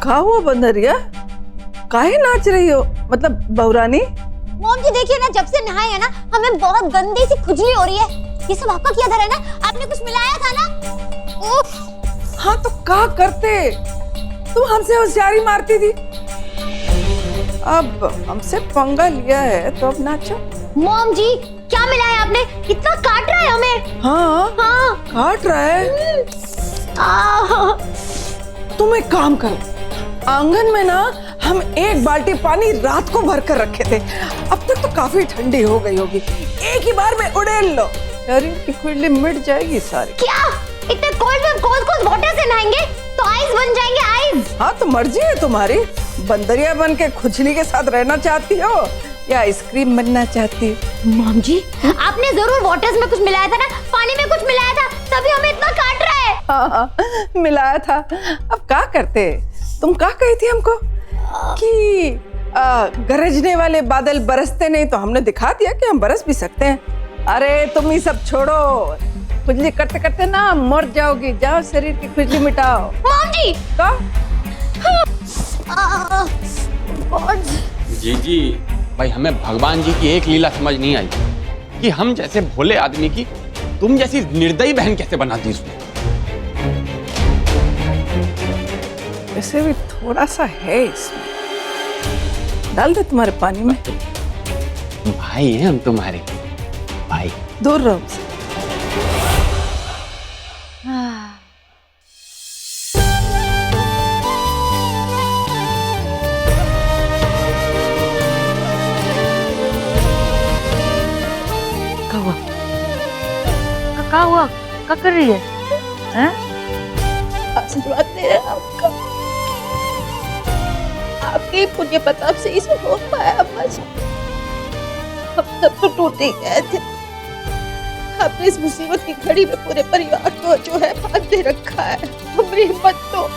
का हुआ बंदरिया? काहे नाच रही हो? मतलब बहुरानी? मॉम जी देखिए ना, जब से नहाए है ना हमें बहुत गंदी सी खुजली हो रही है। ये सब आपका किया धरा है ना? आपने कुछ मिलाया था ना? उफ। हाँ तो क्या करते? तुम हमसे होशियारी मारती थी, अब हमसे पंगा लिया है तो अब नाचो। मॉम जी क्या मिलाया आपने? इतना काट रहा है हमें। हाँ हाँ। काट रहा है। तुम एक काम करो, आंगन में ना हम एक बाल्टी पानी रात को भर कर रखे थे, अब तक तो काफी ठंडी हो गई होगी, एक ही बार में उड़ेल लो, शरीर की खुजली मिट जाएगी सारी। क्या इतने कोल्ड वाटर से नहाएंगे तो आइस बन जाएंगे आइस? हाँ तो मर्जी है तुम्हारी, बंदरिया बन के खुजली के साथ रहना चाहती हो या आइसक्रीम बनना चाहती हो? मॉम जी आपने जरूर वाटर्स में कुछ मिलाया था ना, पानी में कुछ मिलाया था, तभी हमें इतना काट रहा है। हाँ मिलाया था, अब क्या करते? तुम क्या कही थी हमको कि गरजने वाले बादल बरसते नहीं, तो हमने दिखा दिया कि हम बरस भी सकते हैं। अरे तुम ये सब छोड़ो, खुजली करते करते ना मर जाओगी, जाओ शरीर की खुजली मिटाओ। मॉम जी का? जी भाई, हमें भगवान जी की एक लीला समझ नहीं आई कि हम जैसे भोले आदमी की तुम जैसी निर्दयी बहन कैसे बना दी उसने। वैसे भी थोड़ा सा है इसमें, डाल दे तुम्हारे पानी में। भाई हैं हम तुम्हारे, भाई। दूर रहो हमसे। क्या हुआ? क्या कर रही है? हैं? आशीर्वाद दे रहे हैं आपका, आपके पुण्य प्रताप से इसे हो पाया। बस हम सब तो टूट ही गए थे, आपने इस मुसीबत की घड़ी में पूरे परिवार को जो है बांधे रखा है। हमारी हिम्मत तो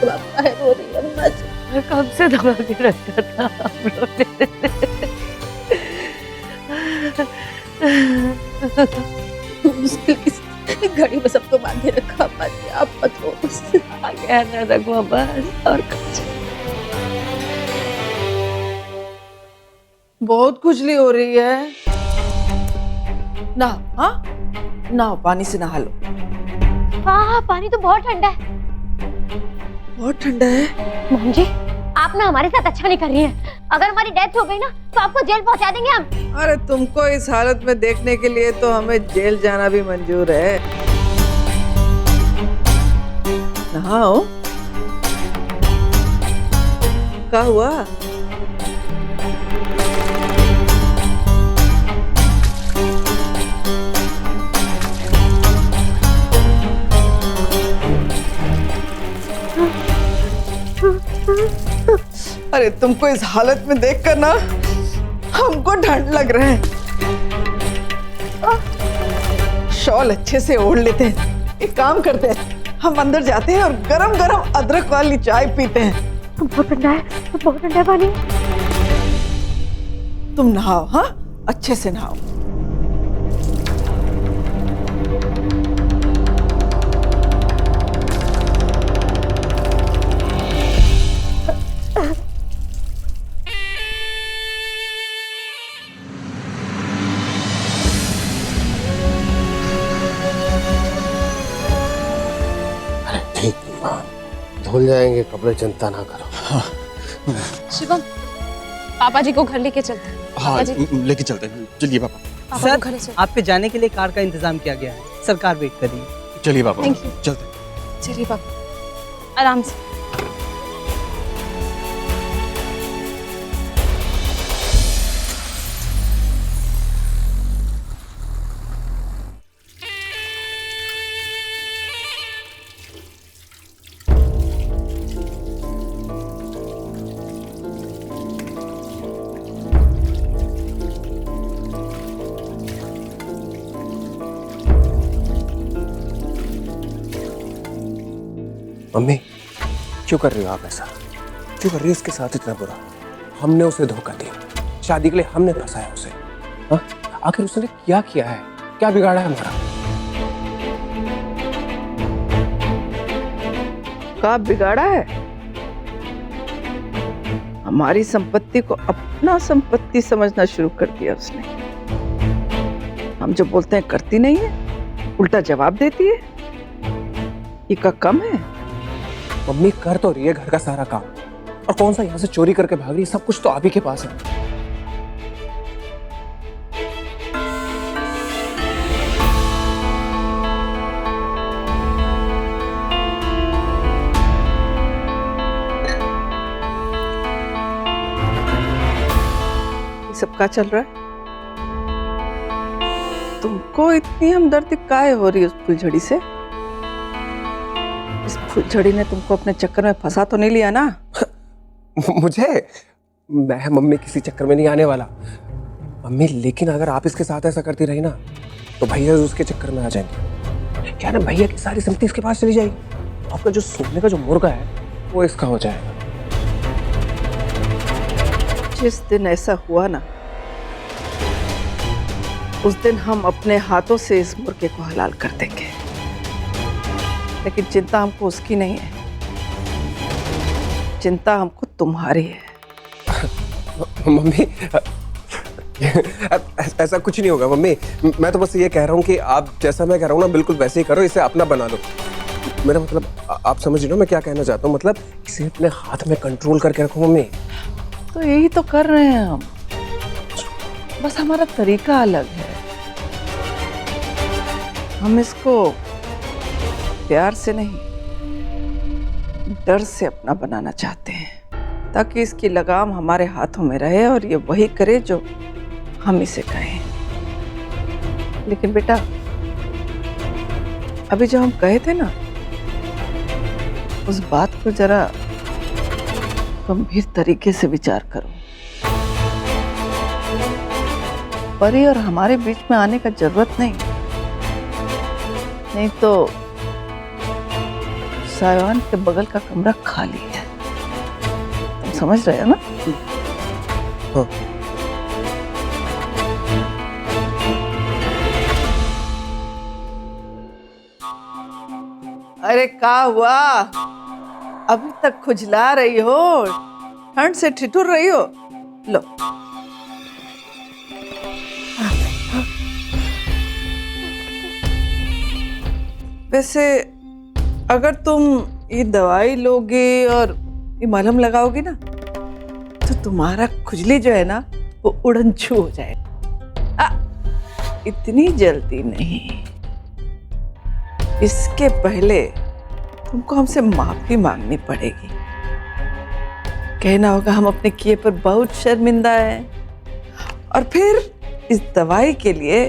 बाबा है रो रही है अम्मा जी। कब से दबा के रखा था हम लोग ने। मुश्किल की घड़ी में सबको बांधे रखा अम्मा जी, आप मत रो। आगे आना रखो बस, और कुछ। बहुत खुजली हो रही है ना? हाँ नहाओ, पानी से नहा लो। हाँ पानी तो बहुत ठंडा है। बहुत ठंडा है। मॉम जी आप ना हमारे साथ अच्छा नहीं कर रही हैं। अगर हमारी डेथ हो गई ना तो आपको जेल पहुंचा देंगे हम। अरे तुमको इस हालत में देखने के लिए तो हमें जेल जाना भी मंजूर है। नहाओ। क्या हुआ? अरे तुमको इस हालत में देखकर ना हमको ठंड लग रहा है। शॉल अच्छे से ओढ़ लेते हैं। एक काम करते हैं, हम अंदर जाते हैं और गरम गरम अदरक वाली चाय पीते हैं। बहुत ठंडा है, बहुत ठंडा है पानी। तुम नहाओ, हाँ अच्छे से नहाओ। धुल जाएंगे कपड़े, चिंता ना करो। शिवम पापा जी को घर लेके चलते हैं। हाँ लेके चलते हैं, चलिए पापा। पापा को घर सर, आपके जाने के लिए कार का इंतजाम किया गया है, सरकार वेट कर रही है। चलिए पापा Thank you. चलते हैं। चलिए पापा आराम से। मम्मी क्यों कर रही हो आप ऐसा? मृत्यु का रेस के साथ इतना बुरा। हमने उसे धोखा दिया, शादी के लिए हमने फंसाया उसे। हाँ, आखिर उसने क्या किया है, क्या बिगाड़ा है हमारा? का बिगाड़ा है? हमारी संपत्ति को अपना संपत्ति समझना शुरू कर दिया उसने। हम जो बोलते हैं करती नहीं है, उल्टा जवाब देती है। ये का कम है? मम्मी कर तो रही है घर का सारा काम, और कौन सा यहाँ से चोरी करके भाग रही है? सब कुछ तो आप ही के पास है। ये सब क्या चल रहा है? तुमको इतनी हमदर्दी काहे हो रही है उस फुलझड़ी से? इस फुलझड़ी ने तुमको अपने चक्कर में फंसा तो नहीं लिया ना? मुझे? मैं मम्मी किसी चक्कर में नहीं आने वाला मम्मी, लेकिन अगर आप इसके साथ ऐसा करती रही ना तो भैया उसके चक्कर में आ जाएंगे। क्या ना, भैया की सारी संपत्ति इसके पास चली जाएगी। आपका जो सोने का जो मुर्गा है वो इसका हो जाएगा। जिस दिन ऐसा हुआ ना, उस दिन हम अपने हाथों से इस मुर्गे को हलाल कर देंगे। लेकिन चिंता हमको उसकी नहीं है, चिंता हमको तुम्हारी है। मम्मी ऐसा कुछ नहीं होगा मम्मी, मैं तो बस ये कह रहा हूँ कि आप जैसा मैं कह रहा हूँ ना बिल्कुल वैसे ही करो, इसे अपना बना लो। मेरा मतलब आप समझ रहे हो मैं क्या कहना चाहता हूँ? मतलब इसे अपने हाथ में कंट्रोल करके रखो मम्मी। तो यही तो कर रहे हैं हम, बस हमारा तरीका अलग है। हम इसको प्यार से नहीं, डर से अपना बनाना चाहते हैं, ताकि इसकी लगाम हमारे हाथों में रहे और ये वही करे जो हम इसे कहें। लेकिन बेटा, अभी जो हम कहे थे ना, उस बात को जरा गंभीर तरीके से विचार करो। परी और हमारे बीच में आने का जरूरत नहीं तो सायवान के बगल का कमरा खाली है। तुम समझ रहे हो ना? हाँ। अरे क्या हुआ? अभी तक खुजला रही हो, ठंड से ठिठुर रही हो। लो, वैसे अगर तुम ये दवाई लोगे और ये मलहम लगाओगे ना, तो तुम्हारा खुजली जो है ना वो उड़नछू हो जाएगा। इतनी जल्दी नहीं, इसके पहले तुमको हमसे माफी मांगनी पड़ेगी। कहना होगा हम अपने किए पर बहुत शर्मिंदा हैं, और फिर इस दवाई के लिए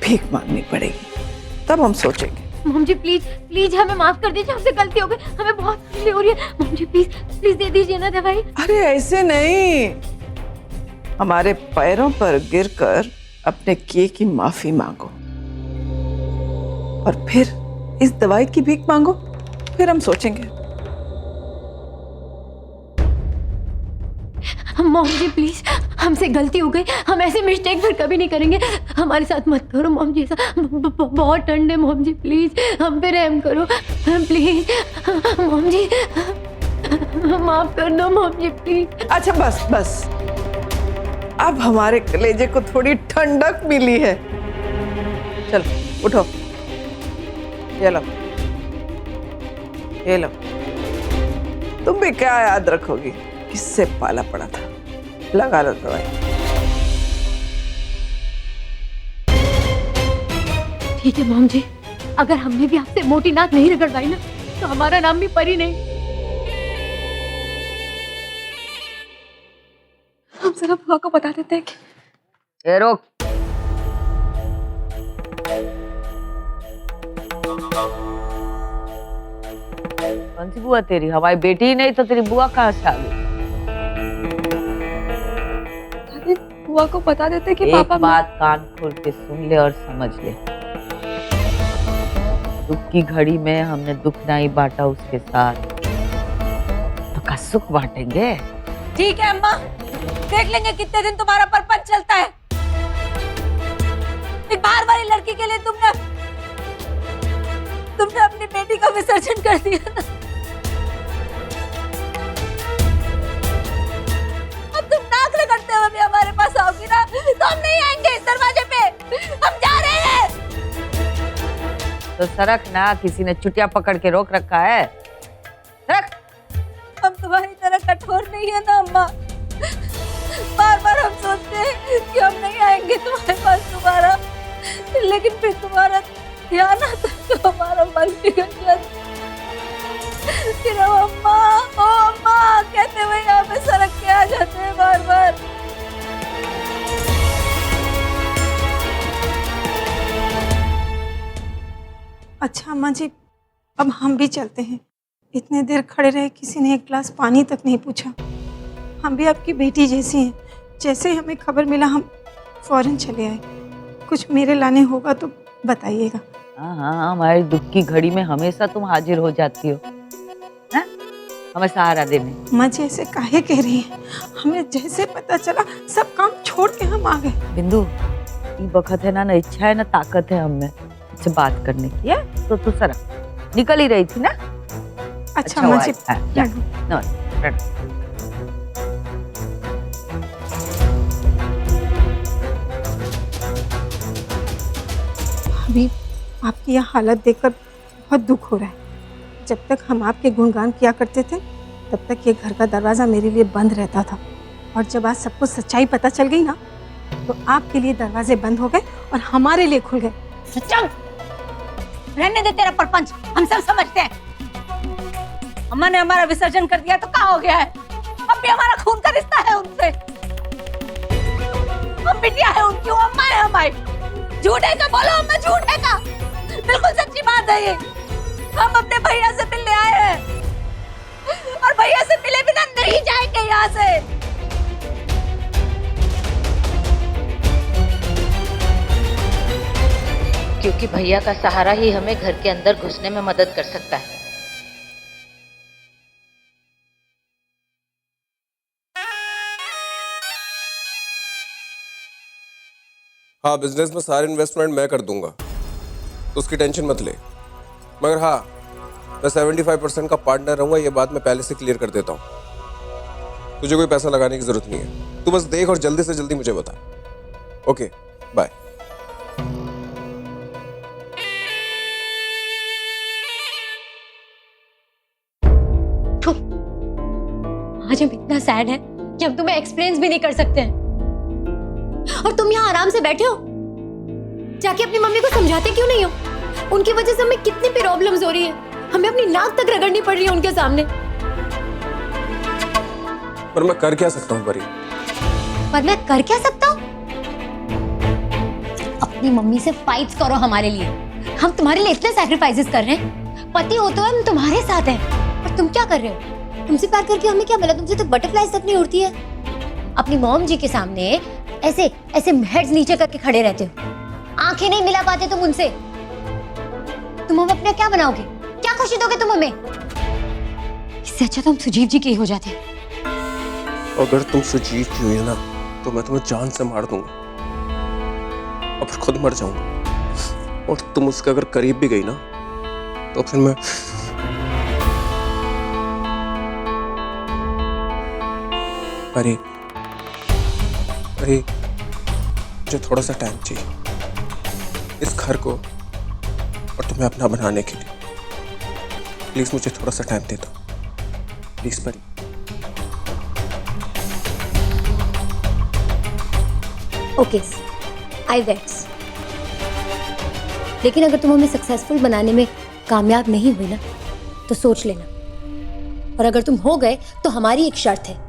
भीख मांगनी पड़ेगी। तब हम सोचेंगे। मॉम जी प्लीज प्लीज हमें माफ कर दीजिए, हमसे गलती हो गई, हमें बहुत खुजली हो रही है। मॉम जी प्लीज प्लीज दे दीजिए ना दवाई। अरे ऐसे नहीं, हमारे पैरों पर गिरकर अपने किए की माफी मांगो और फिर इस दवाई की भीख मांगो, फिर हम सोचेंगे। मॉम जी प्लीज, हमसे गलती हो गई, हम ऐसे मिस्टेक फिर कभी नहीं करेंगे। हमारे साथ मत करो मॉम जी, ऐसा बहुत ठंड है मॉम जी, प्लीज हम पे रहम करो प्लीज। मॉम जी माफ कर दो मॉम जी प्लीज। अच्छा बस बस, अब हमारे कलेजे को थोड़ी ठंडक मिली है। चलो उठो, ये लो ये लो। तुम भी क्या याद रखोगी, किससे पाला पड़ा था। लगा लो दवाई। ठीक है मॉम जी, अगर हमने भी आपसे मोटी नाक नहीं रगड़वाई ना, तो हमारा नाम भी परी नहीं। हम जरा बुआ को बता देते हैं कि ए रोक, कौन सी बुआ तेरी? हमारी बेटी ही नहीं तो तेरी बुआ कहाँ से आ गई? बुआ को बता देते कि एक पापा बात कान खोल के सुन ले और समझ ले, दुख की घड़ी में हमने दुख नहीं बांटा उसके साथ, तो का सुख बांटेंगे। ठीक है अम्मा, देख लेंगे कितने दिन तुम्हारा परपंच चलता है। एक बाहर वाली लड़की के लिए तुमने अपनी बेटी का विसर्जन कर दिया ना। अब तुम नाक रगड़ते हुए भी हमारे पास आओगी ना, तो हम नहीं आएंगे इस दरवाजे पे। हम जा रहे हैं। तो सरक ना, किसी ने चुटिया पकड़ के रोक रखा है। सरक। हम तुम्हारी तरह कठोर नहीं है ना अम्मा। बार बार हम सोचते हैं कि हम नहीं आएंगे तुम्हारे पास दोबारा, लेकिन फिर तुम्हारा ध्यान आता तो हमारा मन बिगड़ जाता। फिर हम अम्मा, ओ अम्मा कहते हुए यहाँ पे सड़क के आ जाते हैं बार बार। अच्छा अम्मा जी, अब हम भी चलते हैं। इतने देर खड़े रहे, किसी ने एक गिलास पानी तक नहीं पूछा। हम भी आपकी बेटी जैसी हैं। जैसे ही हमें खबर मिला हम फौरन चले आए। कुछ मेरे लाने होगा तो बताइएगा। हाँ, हमारे दुख की घड़ी में हमेशा तुम हाजिर हो जाती हो, हैं? हमें सहारा देने। अम्मा जी ऐसे काहे कह रही हैं? हमें जैसे पता चला सब काम छोड़ के हम आ गए। बिंदु, ये वक्त है ना इच्छा है ना ताकत है हमने से बात करने की है। तो तू सरक, निकल ही रही थी ना। अच्छा अम्मा जी, अभी आपकी यह हालत देखकर बहुत दुख हो रहा है। जब तक हम आपके गुणगान किया करते थे तब तक ये घर का दरवाज़ा मेरे लिए बंद रहता था, और जब आज सबको सच्चाई पता चल गई ना तो आपके लिए दरवाजे बंद हो गए और हमारे लिए खुल गए। चुप रहने दे तेरा परपंच, हम सब समझते हैं। अम्मा ने हमारा विसर्जन कर दिया तो क्या हो गया है? अब भी हमारा खून का रिश्ता है उनसे। हम बिटिया है उनकी, वो अम्मा है हमारी। झूठ है का बोलो अम्मा, झूठ है का? बिल्कुल सच्ची बात है ये। हम अपने भैया से मिलने आए हैं और भैया से मिले बिना नहीं जाएंगे यहाँ से। क्योंकि भैया का सहारा ही हमें घर के अंदर घुसने में मदद कर सकता है। हाँ, बिजनेस में सारे इन्वेस्टमेंट मैं कर दूंगा, तो उसकी टेंशन मत ले। मगर हाँ, मैं 75% का पार्टनर रहूंगा, ये बात मैं पहले से क्लियर कर देता हूँ। तुझे कोई पैसा लगाने की जरूरत नहीं है। तू बस देख और जल्दी से जल्दी मुझे बता। Okay, bye. आज हम इतना सैड है कि हम तुम्हें एक्सप्लेन भी नहीं कर सकते हैं, और तुम यहाँ आराम से बैठे हो। जाके अपनी मम्मी को समझाते क्यों नहीं हो? उनकी वजह से हमें कितनी प्रॉब्लम्स हो रही है। हमें अपनी नाक तक रगड़नी पड़ रही है उनके सामने। पर मैं कर क्या सकता हूँ परी? पर मैं कर क्या सकता हूँ? अपनी मम्मी से फाइट्स करो हमारे लिए। हम तुम्हारे लिए इतने सैक्रिफाइसेस कर रहे हैं। पति हो तो हम तुम्हारे साथ हैं, और तुम क्या कर रहे हो? तुमसे प्यार करके हमें क्या मिला? तुमसे तो बटरफ्लाइज तक नहीं उड़ती है। अपनी मॉम जी के सामने ऐसे ऐसे हेड्स नीचे करके खड़े रहते हो, आंखें नहीं मिला पाते तुम उनसे। तुम हमें अपना क्या बनाओगे? क्या खुशी दोगे तुम हमें? इससे अच्छा तो हम सुजीव जी के ही हो जाते। अगर तुम सुजीव की हुई ना तो मैं तुम्हें जान से मार दूंगा और फिर खुद मर जाऊंगा। और तुम उसके अगर करीब भी गई ना तो फिर मैं अरे मुझे थोड़ा सा टाइम चाहिए इस घर को और तुम्हें अपना बनाने के लिए। प्लीज मुझे थोड़ा सा टाइम दे दो, प्लीज परी। ओके, आई वेट्स। लेकिन अगर तुम हमें सक्सेसफुल बनाने में कामयाब नहीं हुई ना तो सोच लेना। और अगर तुम हो गए तो हमारी एक शर्त है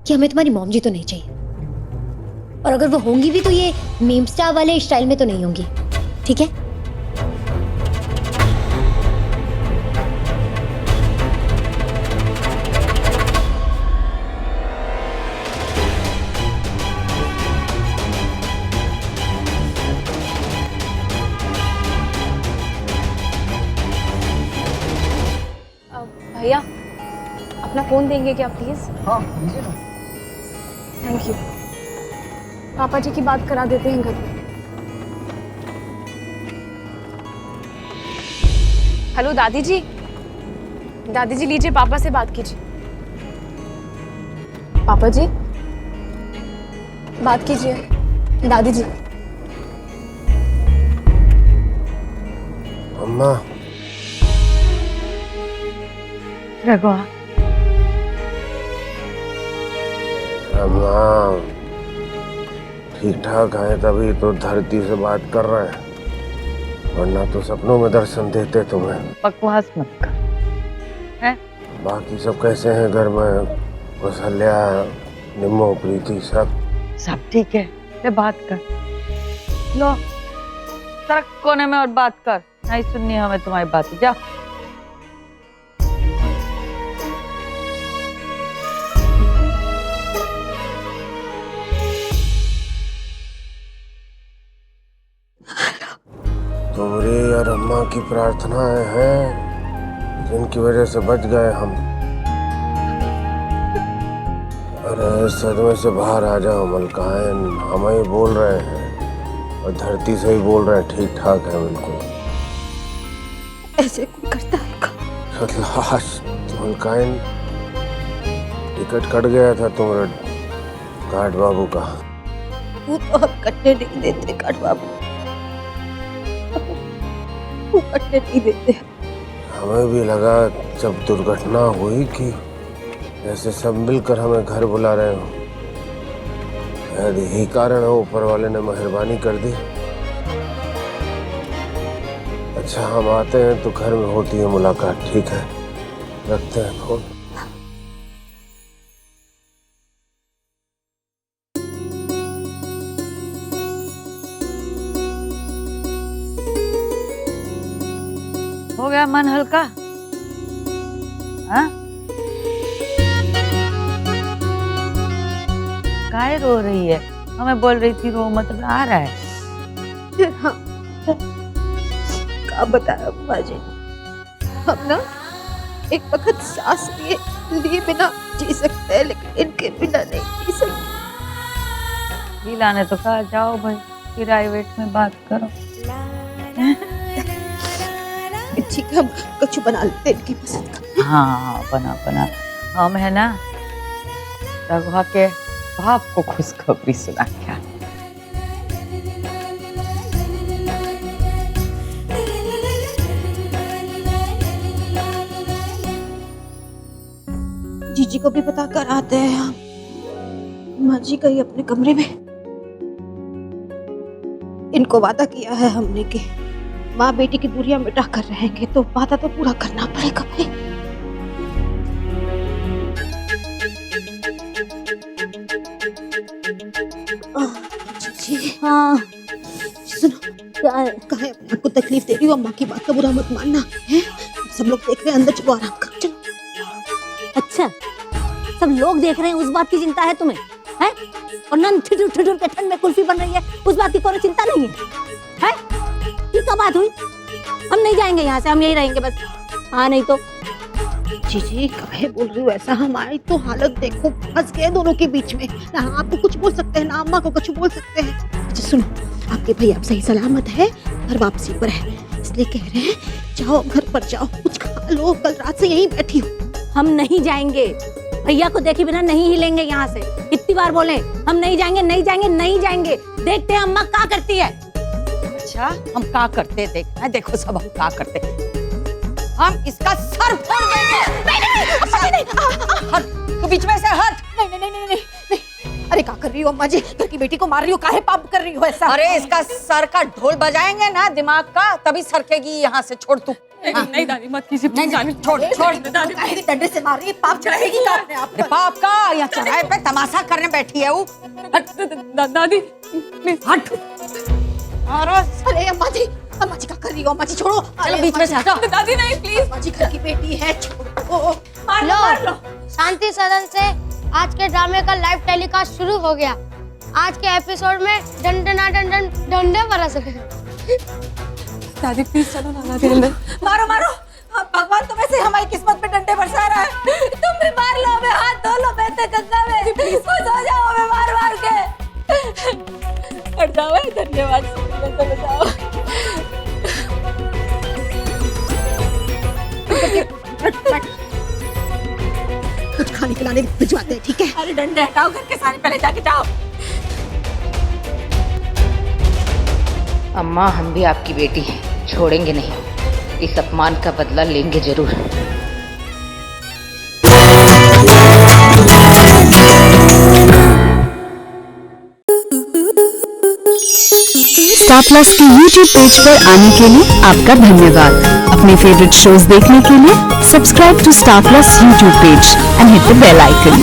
कि हमें तुम्हारी मॉम जी तो नहीं चाहिए। और अगर वो होंगी भी तो ये मीम स्टार वाले स्टाइल में तो नहीं होंगी, ठीक है? भैया अपना फोन देंगे क्या प्लीज? हाँ दीजिए ना। Thank you. पापा जी की बात करा देते हैं घर पे। हेलो दादी जी। दादी जी लीजिए, पापा से बात कीजिए। पापा जी बात कीजिए। दादी जी। अम्मा। रघुआ। अम्मा ठीक ठाक है तभी तो धरती से बात कर रहे हैं, वरना तो सपनों में दर्शन देते तुम्हें। बकवास मत कर। हैं? बाकी सब कैसे हैं घर में? कौशल्या, निम्मो, प्रीति सब ठीक है। ले बात कर। लो सड़क कोने में और बात कर। नहीं सुननी है हमें तुम्हारी बात। जा। तुम्हारी और अम्मा की प्रार्थनाएं हैं जिनकी वजह से बच गए हम। अरे सदमे से बाहर आ जाओ मलकायन, हम ही बोल रहे हैं और धरती से ही बोल रहे हैं, ठीक ठाक है बिल्कुल। ऐसे कोई करता है का? लाश मलकायन, टिकट कट गया था तुम्हारे काट बाबू का। वो तो हम कटने नहीं देते काट बाबू, वो कटने नहीं देते। हमें भी लगा जब दुर्घटना हुई कि ऐसे सब मिलकर हमें घर बुला रहे हो, शायद यही कारण है ऊपर वाले ने मेहरबानी कर दी। अच्छा हम आते हैं तो घर में होती है मुलाकात, ठीक है? रखते हैं फोन। हो गया मन हल्का? हाँ? काहे रो रही है? हमें बोल रही थी रो मत, आ रहा है। हाँ, क्या बताया अम्मा जी, हम ना एक वक्त सांस लिए बिना जी सकते हैं, लेकिन इनके बिना नहीं जी सकते। हीला ने तो कहा जाओ भाई प्राइवेट में बात करो। ठीक है, हम कुछ बना लेते हैं इनकी पसंद का। हाँ बना बना। हम है ना रघुआ के बाप को खुशखबरी सुना क्या। जीजी को भी पता कर आते हैं हम। माँ जी गई अपने कमरे में, इनको वादा किया है हमने कि माँ बेटी की दूरियां मिटा कर रहेंगे, तो वादा तो पूरा करना पड़ेगा भाई। जी हाँ सुनो, क्या है? कहाँ है? अपने आप को तकलीफ दे रही हो, अम्मा की बात का बुरा मत मानना है। सब लोग देख रहे हैं, अंदर चलो आराम करो, चलो। अच्छा सब लोग देख रहे हैं उस बात की चिंता है तुम्हें, हैं? और नन ठिठुर ठिठुर के ठंड में कुल्फी बन रही है, उस बात की कोई चिंता नहीं है, हैं? ये क्या बात हुई? हम नहीं जाएंगे यहाँ से, हम यही रहेंगे बस। हाँ नहीं तो। जी काहे बोल रही हो ऐसा? हमारी तो हालत देखो, फंस गए दोनों के बीच में। ना आपको कुछ बोल सकते हैं ना अम्मा को कुछ बोल सकते हैं। अच्छा सुनो, आपके भाई आप सही सलामत है, घर वापसी पर है, इसलिए कह रहे हैं जाओ घर पर जाओ, कुछ खा लो, कल रात से यहीं बैठी हो। हम नहीं जाएंगे, भैया को देखे बिना नहीं हिलेंगे यहाँ से। कितनी बार बोले हम नहीं जाएंगे नहीं जाएंगे नहीं जाएंगे। देखते हैं अम्मा क्या करती है। अच्छा हम क्या करते देखना, देखो सब हम क्या करते। हम इसका सर फोड़ देंगे। हट, तू बीच में से हट। नहीं। अरे क्या कर रही हो अम्मा जी? घर की बेटी को मार रही हो, काहे पाप कर रही हो ऐसा? अरे इसका सर का ढोल बजाएंगे ना दिमाग का, तभी सरकेगी यहाँ से। छोड़ तू। नहीं दादी मत कीजिए, नहीं छोड़। काहे डंडे से मार रही है? पाप चढ़ाएगी क्या अपने आप पर? पाप का या चढ़ाए पे तमाशा करने बैठी है वो। दादी हट। अरे अम्मा जी क्या कर रही हो? अम्मा जी छोड़ो, चलो बीच में से हटो। दादी नहीं प्लीज। अम्मा जी घर की बेटी है, छोड़ो। मार लो। शांति सदन से आज के ड्रामे का लाइव टेलीकास्ट शुरू हो गया। आज के एपिसोड में डंडे बरस रहे। दादी प्लीज चलो ना दादी अंदर। मारो भगवान तुम्हें से हमारी किस्मत पे डंडे बरसा रहा है। तुम भी मारो। जाते गंगा में, कुछ हो जाओ हमें मार मार के। हट जाओ, धन्यवाद, चले जाओ। कुछ खाने खिलाने भिजवाते हैं, ठीक है? अरे डंडे हटाओ, घर के सारे पहले जाके जाओ। अम्मा, हम भी आपकी बेटी हैं, छोड़ेंगे नहीं। इस अपमान का बदला लेंगे जरूर। स्टार प्लस के YouTube पेज पर आने के लिए आपका धन्यवाद। अपने फेवरेट शोज देखने के लिए subscribe to star plus YouTube page and hit the bell icon.